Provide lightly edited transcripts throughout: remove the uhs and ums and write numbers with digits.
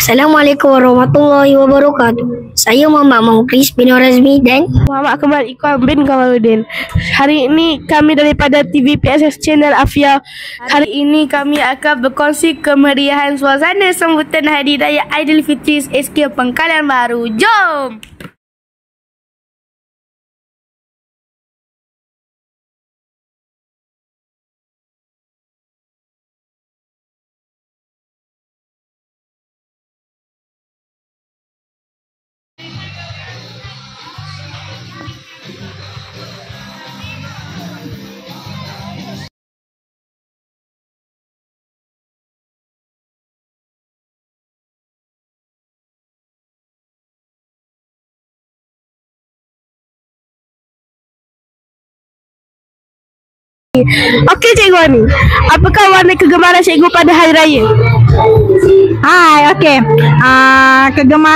Assalamualaikum warahmatullahi wabarakatuh. Saya Muhammad Muklis bin Razmi dan Muhammad Kamal Iqbal bin Kamaluddin. Hari ini kami daripada TV PSS Channel Afia. Hari ini kami akan berkongsi kemeriahan suasana sambutan Hari Raya Aidilfitri SK Pangkalan Baru. Jom! Okey Cikgu Ani, apakah warna kegemaran Cikgu pada Hari Raya? Hai, okey.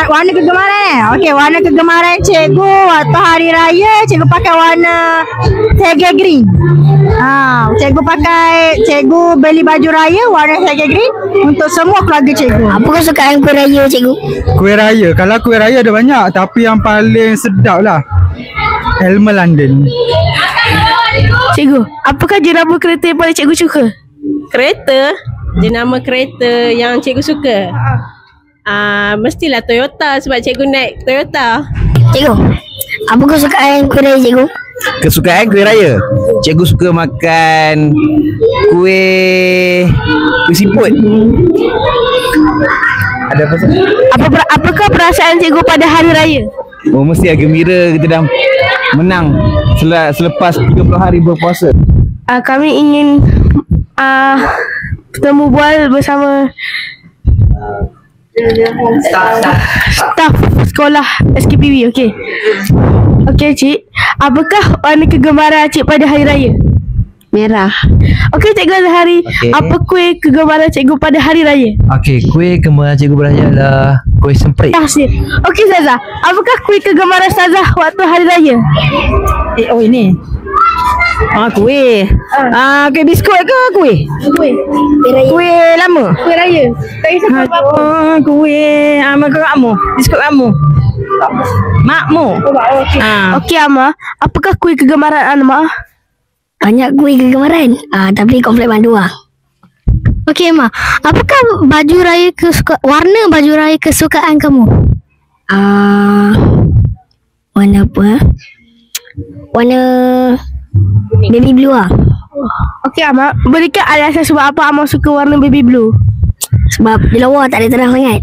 Warna kegemaran Okey, warna kegemaran cikgu waktu hari raya, cikgu pakai warna sage green. Cikgu beli baju raya warna sage green untuk semua keluarga cikgu. apa kesukaan kuih raya cikgu? Kuih raya, kalau kuih raya ada banyak, tapi yang paling sedap lah Elmer London. Cikgu, apakah jenama kereta yang paling cikgu suka? Kereta, jenama kereta yang cikgu suka. Mestilah Toyota sebab cikgu naik Toyota. Cikgu, apa kesukaan kuih raya cikgu? Kesukaan kuih raya, cikgu suka makan kuih siput. Ada apa sih? Apakah perasaan cikgu pada Hari Raya? Oh, mesti gembira kita dah menang selepas 30 hari berpuasa. Kami ingin bertemu bual bersama staf sekolah SKPB. Okey. Okey cik, apakah warna kegemaran cik pada Hari Raya? Merah. Okey Cikgu Azhari, apa kuih kegemaran cikgu pada Hari Raya? Okey, kuih kegemaran cikgu pada Hari Raya adalah kuih semprit. Tahsin. Okey Ustazah, apakah kuih kegemaran Ustazah waktu Hari Raya? Ini. Kuih. Kuih biskut ke kuih? Kuih raya. Kuih lama. Kuih raya. Tak kisah apa-apa. Kuih makmu. Biskut kamu. Makmu. Okey Amma, apakah kuih kegemaran Amma? Banyak kuih kegemaran, tapi komplek bandu lah. Okey Ma, apakah warna baju raya kesukaan kamu? Warna apa? Warna baby blue lah. Okey Amma, berikan alasan sebab apa Amma suka warna baby blue? Sebab di luar tak ada terang sangat.